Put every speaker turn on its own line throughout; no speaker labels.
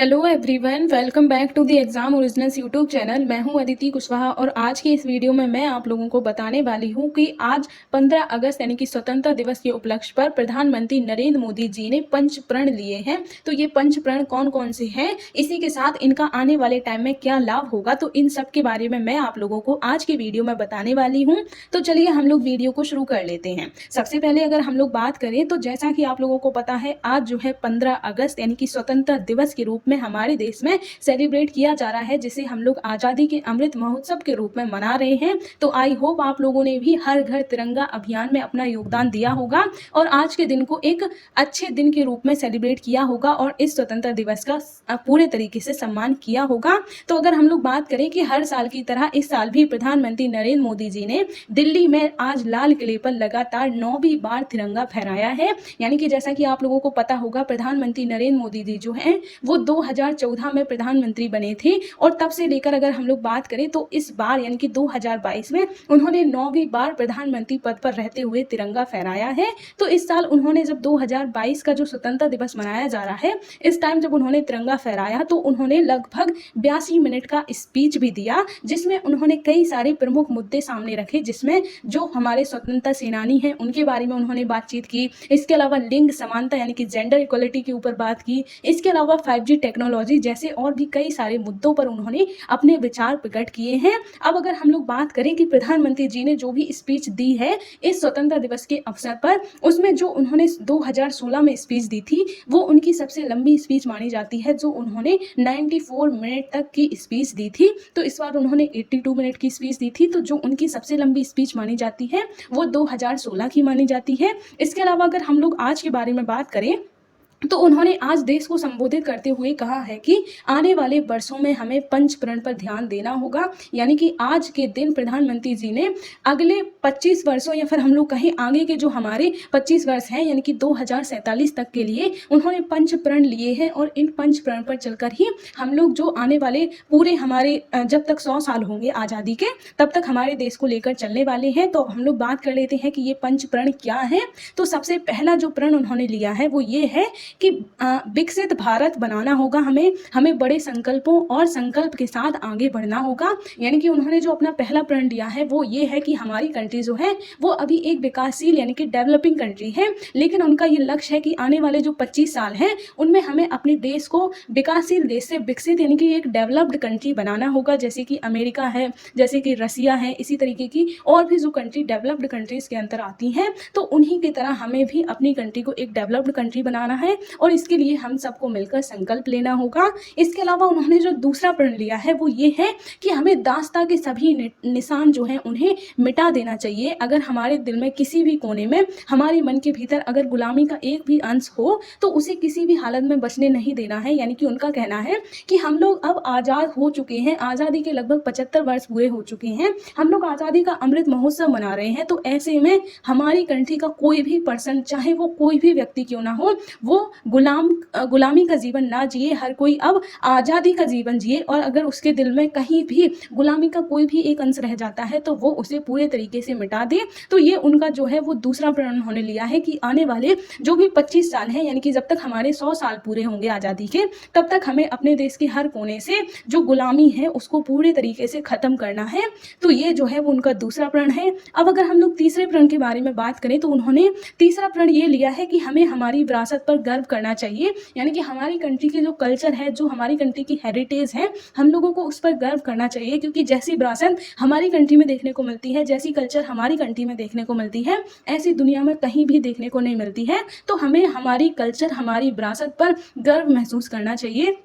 Hello everyone, welcome back to the exam originals YouTube channel. मैं हूं अदिति कुशवाहा और आज के इस वीडियो में मैं आप लोगों को बताने वाली हूं कि आज 15 अगस्त यानी कि स्वतंत्रता दिवस के उपलक्ष्य पर प्रधानमंत्री नरेंद्र मोदी जी ने पंच प्रण लिए हैं। तो ये पंच प्रण कौन कौन से हैं, इसी के साथ इनका आने वाले टाइम में क्या लाभ होगा, तो इन सब के बारे में मैं आप लोगों को आज की वीडियो में बताने वाली हूँ। तो चलिए हम लोग वीडियो को शुरू कर लेते हैं। सबसे पहले अगर हम लोग बात करें तो जैसा कि आप लोगों को पता है, आज जो है 15 अगस्त यानी कि स्वतंत्रता दिवस के रूप में हमारे देश में सेलिब्रेट किया जा रहा है, जिसे हम लोग आजादी के अमृत महोत्सव के रूप में मना रहे हैं। तो आई होप आप लोगों ने भी हर घर तिरंगा अभियान में अपना योगदान दिया होगा और आज के दिन को एक अच्छे दिन के रूप में सेलिब्रेट किया होगा और इस स्वतंत्रता दिवस का पूरे तरीके से सम्मान किया होगा। तो अगर हम लोग बात करें कि हर साल की तरह इस साल भी प्रधानमंत्री नरेंद्र मोदी जी ने दिल्ली में आज लाल किले पर लगातार 9वीं बार तिरंगा फहराया है। यानी कि जैसा कि आप लोगों को पता होगा, प्रधानमंत्री नरेंद्र मोदी जी जो हैं वो 2014 में प्रधानमंत्री बने थे और तब से लेकर अगर हम लोग बात करें तो इस बार यानी कि 2022 में उन्होंने 9वीं बार प्रधानमंत्री पद पर रहते हुए तिरंगा फहराया है। तो इस साल उन्होंने जब 2022 का जो स्वतंत्रता दिवस मनाया जा रहा है, इस टाइम जब उन्होंने तिरंगा फहराया तो उन्होंने लगभग 82 मिनट का स्पीच भी दिया, जिसमें उन्होंने कई सारे प्रमुख मुद्दे सामने रखे, जिसमें जो हमारे स्वतंत्रता सेनानी हैं उनके बारे में उन्होंने बातचीत की। इसके अलावा लिंग समानता यानी कि जेंडर इक्वलिटी के ऊपर बात की। इसके अलावा 5G टेक्नोलॉजी जैसे और भी कई सारे मुद्दों पर उन्होंने अपने विचार प्रकट किए हैं। अब अगर हम लोग बात करें कि प्रधानमंत्री जी ने जो भी स्पीच दी है इस स्वतंत्रता दिवस के अवसर पर, उसमें जो उन्होंने 2016 में स्पीच दी थी वो उनकी सबसे लंबी स्पीच मानी जाती है, जो उन्होंने 94 मिनट तक की स्पीच दी थी। तो इस बार उन्होंने 82 मिनट की स्पीच दी थी। तो जो उनकी सबसे लंबी स्पीच मानी जाती है वो 2016 की मानी जाती है। इसके अलावा अगर हम लोग आज के बारे में बात करें तो उन्होंने आज देश को संबोधित करते हुए कहा है कि आने वाले वर्षों में हमें पंच प्रण पर ध्यान देना होगा। यानी कि आज के दिन प्रधानमंत्री जी ने अगले 25 वर्षों या फिर हम लोग कहीं आगे के जो हमारे 25 वर्ष हैं यानी कि 2047 तक के लिए उन्होंने पंच प्रण लिए हैं और इन पंच प्रण पर चलकर ही हम लोग जो आने वाले पूरे हमारे जब तक 100 साल होंगे आज़ादी के, तब तक हमारे देश को लेकर चलने वाले हैं। तो हम लोग बात कर लेते हैं कि ये पंच प्रण क्या है। तो सबसे पहला जो प्रण उन्होंने लिया है वो ये है कि विकसित भारत बनाना होगा। हमें बड़े संकल्पों और संकल्प के साथ आगे बढ़ना होगा। यानी कि उन्होंने जो अपना पहला प्रण लिया है वो ये है कि हमारी कंट्री जो है वो अभी एक विकासशील यानी कि डेवलपिंग कंट्री है, लेकिन उनका ये लक्ष्य है कि आने वाले जो 25 साल हैं उनमें हमें अपने देश को विकासशील देश से विकसित यानी कि एक डेवलप्ड कंट्री बनाना होगा, जैसे कि अमेरिका है, जैसे कि रसिया है, इसी तरीके की और भी जो कंट्री डेवलप्ड कंट्रीज के अंदर आती हैं, तो उन्हीं की तरह हमें भी अपनी कंट्री को एक डेवलप्ड कंट्री बनाना है और इसके लिए हम सबको मिलकर संकल्प लेना होगा। इसके अलावा उन्होंने जो दूसरा प्रण लिया है वो ये है कि हमें दास्ता के सभी निशान जो हैं उन्हें मिटा देना चाहिए। अगर हमारे दिल में किसी भी कोने में, हमारे मन के भीतर अगर गुलामी का एक भी अंश हो तो उसे किसी भी हालत में बचने नहीं देना है। यानी कि उनका कहना है कि हम लोग अब आज़ाद हो चुके हैं, आज़ादी के लगभग 75 वर्ष पूरे हो चुके हैं, हम लोग आज़ादी का अमृत महोत्सव मना रहे हैं। तो ऐसे में हमारी कंट्री का कोई भी पर्सन, चाहे वो कोई भी व्यक्ति क्यों ना हो, वो गुलामी का जीवन ना जिए, हर कोई अब आज़ादी का जीवन जिए। और अगर उसके दिल में कहीं भी गुलामी का कोई भी एक अंश रह जाता है तो वो उसे पूरे तरीके से मिटा दे। तो ये उनका जो है वो दूसरा प्रण उन्होंने लिया है कि आने वाले जो भी 25 साल हैं यानी कि जब तक हमारे 100 साल पूरे होंगे आज़ादी के, तब तक हमें अपने देश के हर कोने से जो गुलामी है उसको पूरे तरीके से ख़त्म करना है। तो ये जो है वो उनका दूसरा प्रण है। अब अगर हम लोग तीसरे प्रण के बारे में बात करें तो उन्होंने तीसरा प्रण ये लिया है कि हमें हमारी विरासत पर गर्व करना चाहिए। यानी कि हमारी कंट्री के जो कल्चर है, जो हमारी कंट्री की हेरिटेज है, हम लोगों को उस पर गर्व करना चाहिए, क्योंकि जैसी विरासत हमारी कंट्री में देखने को मिलती है, जैसी कल्चर हमारी कंट्री में देखने को मिलती है, ऐसी दुनिया में कहीं भी देखने को नहीं मिलती है। तो हमें हमारी कल्चर, हमारी विरासत पर गर्व महसूस करना चाहिए।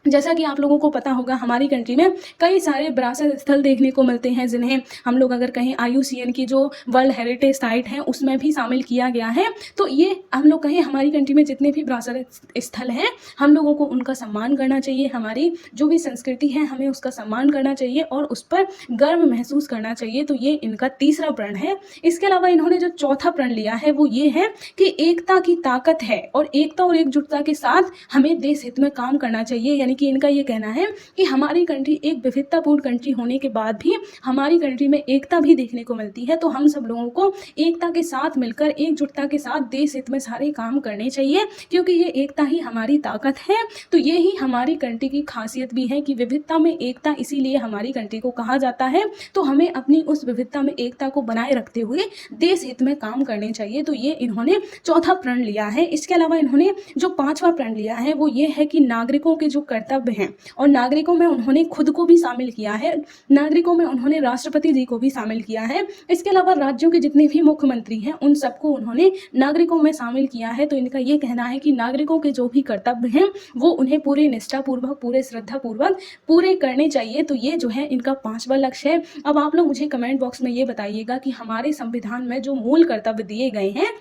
जैसा कि आप लोगों को पता होगा, हमारी कंट्री में कई सारे विरासत स्थल देखने को मिलते हैं, जिन्हें हम लोग अगर कहीं IUCN की जो वर्ल्ड हेरिटेज साइट है उसमें भी शामिल किया गया है। तो ये हम लोग कहें हमारी कंट्री में जितने भी विरासत स्थल हैं हम लोगों को उनका सम्मान करना चाहिए, हमारी जो भी संस्कृति है हमें उसका सम्मान करना चाहिए और उस पर गर्व महसूस करना चाहिए। तो ये इनका तीसरा प्रण है। इसके अलावा इन्होंने जो चौथा प्रण लिया है वो ये है कि एकता की ताकत है और एकता और एकजुटता के साथ हमें देश हित में काम करना चाहिए। यानी कि इनका ये कहना है कि हमारी कंट्री एक विविधतापूर्ण कंट्री होने के बाद भी हमारी कंट्री में एकता भी देखने को मिलती है। तो हम सब लोगों को एकता के साथ मिलकर, एकजुटता के साथ देश हित में सारे काम करने चाहिए, क्योंकि ये एकता ही हमारी ताकत है। तो ये ही हमारी कंट्री की खासियत भी है कि विविधता में एकता, इसीलिए हमारी कंट्री को कहा जाता है। तो हमें अपनी उस विविधता में एकता को बनाए रखते हुए देश हित में काम करने चाहिए। तो ये इन्होंने चौथा प्रण लिया है। इसके अलावा इन्होंने जो पांचवा प्रण लिया है वो ये है कि नागरिकों के जो कर्तव्य हैं, और नागरिकों में उन्होंने खुद को भी शामिल किया है, नागरिकों में उन्होंने राष्ट्रपति जी को भी शामिल किया है। इसके अलावा राज्यों के जितने भी मुख्यमंत्री हैं उन सबको उन्होंने नागरिकों में शामिल किया है। तो इनका ये कहना है कि नागरिकों के जो भी कर्तव्य हैं वो उन्हें पूरे निष्ठापूर्वक, पूरे श्रद्धापूर्वक पूरे करने चाहिए। तो ये जो है इनका पांचवा लक्ष्य है। अब आप लोग मुझे कमेंट बॉक्स में ये बताइएगा कि हमारे संविधान में जो मूल कर्तव्य दिए गए हैं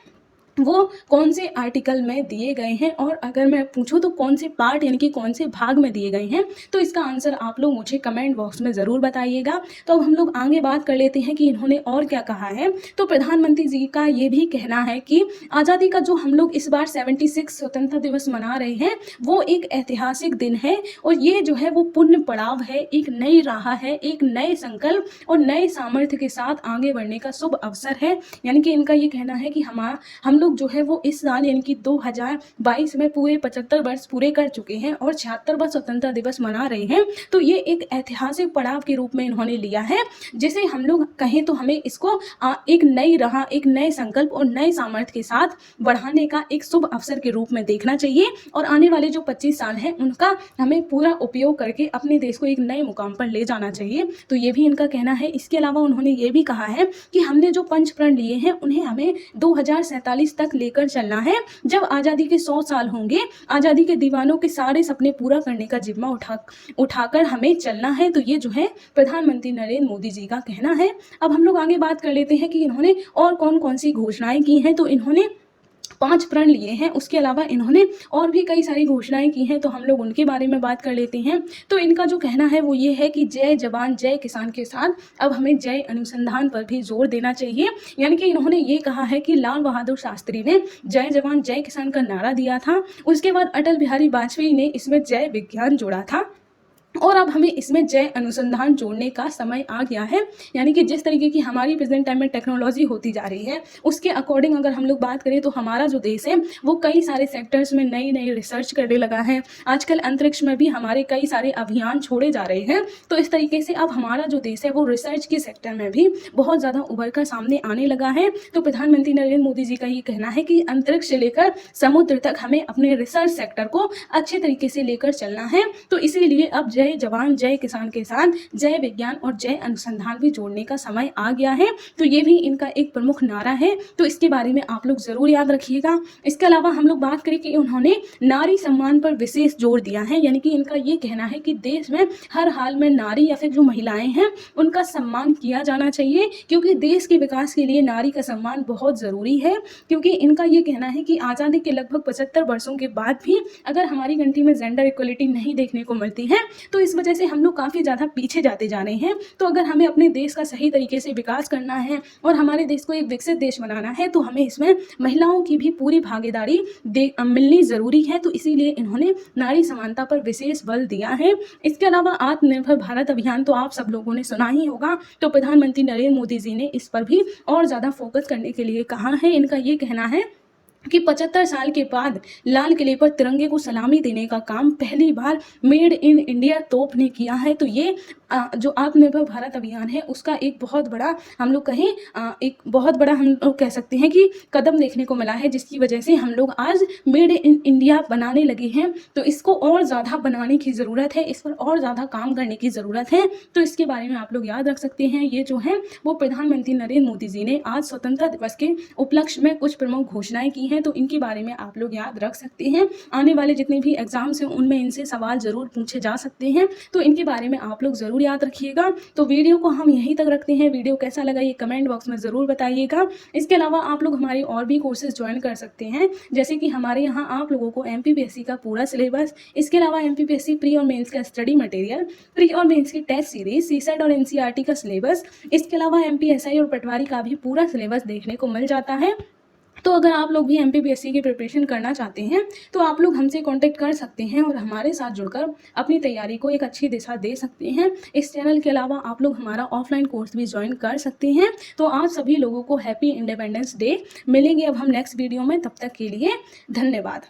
वो कौन से आर्टिकल में दिए गए हैं, और अगर मैं पूछूं तो कौन से पार्ट यानी कि कौन से भाग में दिए गए हैं। तो इसका आंसर आप लोग मुझे कमेंट बॉक्स में ज़रूर बताइएगा। तो अब हम लोग आगे बात कर लेते हैं कि इन्होंने और क्या कहा है। तो प्रधानमंत्री जी का ये भी कहना है कि आज़ादी का जो हम लोग इस बार 76 स्वतंत्रता दिवस मना रहे हैं वो एक ऐतिहासिक दिन है, और ये जो है वो पुण्य पड़ाव है, एक नई राह है, एक नए संकल्प और नए सामर्थ्य के साथ आगे बढ़ने का शुभ अवसर है। यानी कि इनका ये कहना है कि हम लोग जो है वो इस साल यानी कि 2022 में पूरे 75 वर्ष पूरे कर चुके हैं और 76वां स्वतंत्रता दिवस मना रहे हैं। तो ये एक ऐतिहासिक पड़ाव के रूप में इन्होंने लिया है, जिसे हम लोग कहें तो हमें इसको एक नई राह, एक नए संकल्प और नए सामर्थ्य के साथ बढ़ाने का एक शुभ अवसर के रूप में देखना चाहिए, और आने वाले जो 25 साल हैं उनका हमें पूरा उपयोग करके अपने देश को एक नए मुकाम पर ले जाना चाहिए। तो ये भी इनका कहना है। इसके अलावा उन्होंने ये भी कहा है कि हमने जो पंच प्रण लिए हैं उन्हें हमें 2047 तक लेकर चलना है, जब आज़ादी के 100 साल होंगे। आज़ादी के दीवानों के सारे सपने पूरा करने का जिम्मा उठाकर हमें चलना है। तो ये जो है प्रधानमंत्री नरेंद्र मोदी जी का कहना है। अब हम लोग आगे बात कर लेते हैं कि इन्होंने और कौन कौन सी घोषणाएं की हैं। तो इन्होंने 5 प्रण लिए हैं, उसके अलावा इन्होंने और भी कई सारी घोषणाएं की हैं। तो हम लोग उनके बारे में बात कर लेते हैं। तो इनका जो कहना है वो ये है कि जय जवान जय किसान के साथ अब हमें जय अनुसंधान पर भी जोर देना चाहिए। यानी कि इन्होंने ये कहा है कि लाल बहादुर शास्त्री ने जय जवान जय किसान का नारा दिया था, उसके बाद अटल बिहारी वाजपेयी ने इसमें जय विज्ञान जोड़ा था, और अब हमें इसमें जय अनुसंधान जोड़ने का समय आ गया है। यानी कि जिस तरीके की हमारी प्रेजेंट टाइम में टेक्नोलॉजी होती जा रही है उसके अकॉर्डिंग अगर हम लोग बात करें तो हमारा जो देश है वो कई सारे सेक्टर्स में नई नई रिसर्च करने लगा है। आजकल अंतरिक्ष में भी हमारे कई सारे अभियान छोड़े जा रहे हैं। तो इस तरीके से अब हमारा जो देश है वो रिसर्च के सेक्टर में भी बहुत ज़्यादा उभर कर सामने आने लगा है। तो प्रधानमंत्री नरेंद्र मोदी जी का ये कहना है कि अंतरिक्ष से लेकर समुद्र तक हमें अपने रिसर्च सेक्टर को अच्छे तरीके से लेकर चलना है। तो इसीलिए अब जय जवान जय किसान के साथ जय विज्ञान और जय अनुसंधान भी जोड़ने का समय आ गया है। तो ये भी इनका एक प्रमुख नारा है। तो इसके बारे में आप लोग जरूर याद रखिएगा। इसके अलावा हम लोग बात करें कि उन्होंने नारी सम्मान पर विशेष जोर दिया है। यानी कि इनका ये कहना है कि देश में हर हाल में नारी या फिर जो महिलाएं हैं उनका सम्मान किया जाना चाहिए, क्योंकि देश के विकास के लिए नारी का सम्मान बहुत जरूरी है। क्योंकि इनका ये कहना है कि आज़ादी के लगभग 75 वर्षों के बाद भी अगर हमारी कंट्री में जेंडर इक्वलिटी नहीं देखने को मिलती है तो इस वजह से हम लोग काफ़ी ज़्यादा पीछे जाते जा रहे हैं। तो अगर हमें अपने देश का सही तरीके से विकास करना है और हमारे देश को एक विकसित देश बनाना है तो हमें इसमें महिलाओं की भी पूरी भागीदारी मिलनी ज़रूरी है। तो इसीलिए इन्होंने नारी समानता पर विशेष बल दिया है। इसके अलावा आत्मनिर्भर भारत अभियान तो आप सब लोगों ने सुना ही होगा। तो प्रधानमंत्री नरेंद्र मोदी जी ने इस पर भी और ज़्यादा फोकस करने के लिए कहा है। इनका ये कहना है कि 75 साल के बाद लाल किले पर तिरंगे को सलामी देने का काम पहली बार मेड इन इंडिया तोप ने किया है। तो ये जो आत्मनिर्भर भारत अभियान है उसका एक बहुत बड़ा हम लोग कहें एक बहुत बड़ा हम लोग कह सकते हैं कि कदम देखने को मिला है, जिसकी वजह से हम लोग आज मेड इन इंडिया बनाने लगे हैं। तो इसको और ज़्यादा बनाने की ज़रूरत है, इस पर और ज़्यादा काम करने की ज़रूरत है। तो इसके बारे में आप लोग याद रख सकते हैं। ये जो है वो प्रधानमंत्री नरेंद्र मोदी जी ने आज स्वतंत्रता दिवस के उपलक्ष्य में कुछ प्रमुख घोषणाएं की हैं। तो इनके बारे में आप लोग याद रख सकते हैं। आने वाले जितने भी एग्जाम्स हैं उनमें इनसे सवाल जरूर पूछे जा सकते हैं। तो इनके बारे में आप लोग जरूर याद रखिएगा। तो वीडियो को हम यहीं तक रखते हैं। वीडियो कैसा लगा ये कमेंट बॉक्स में ज़रूर बताइएगा। इसके अलावा आप लोग हमारे और भी कोर्सेज ज्वाइन कर सकते हैं, जैसे कि हमारे यहाँ आप लोगों को MPPSC का पूरा सिलेबस, इसके अलावा MPPSC प्री और मेंस का स्टडी मटेरियल, प्री और मेंस की टेस्ट सीरीज, CSET और NCERT का सिलेबस, इसके अलावा MPSI और पटवारी का भी पूरा सिलेबस देखने को मिल जाता है। तो अगर आप लोग भी एमपीपीएससी की प्रिपरेशन करना चाहते हैं तो आप लोग हमसे कांटेक्ट कर सकते हैं और हमारे साथ जुड़कर अपनी तैयारी को एक अच्छी दिशा दे सकते हैं। इस चैनल के अलावा आप लोग हमारा ऑफलाइन कोर्स भी ज्वाइन कर सकते हैं। तो आप सभी लोगों को हैप्पी इंडिपेंडेंस डे। मिलेंगे अब हम नेक्स्ट वीडियो में, तब तक के लिए धन्यवाद।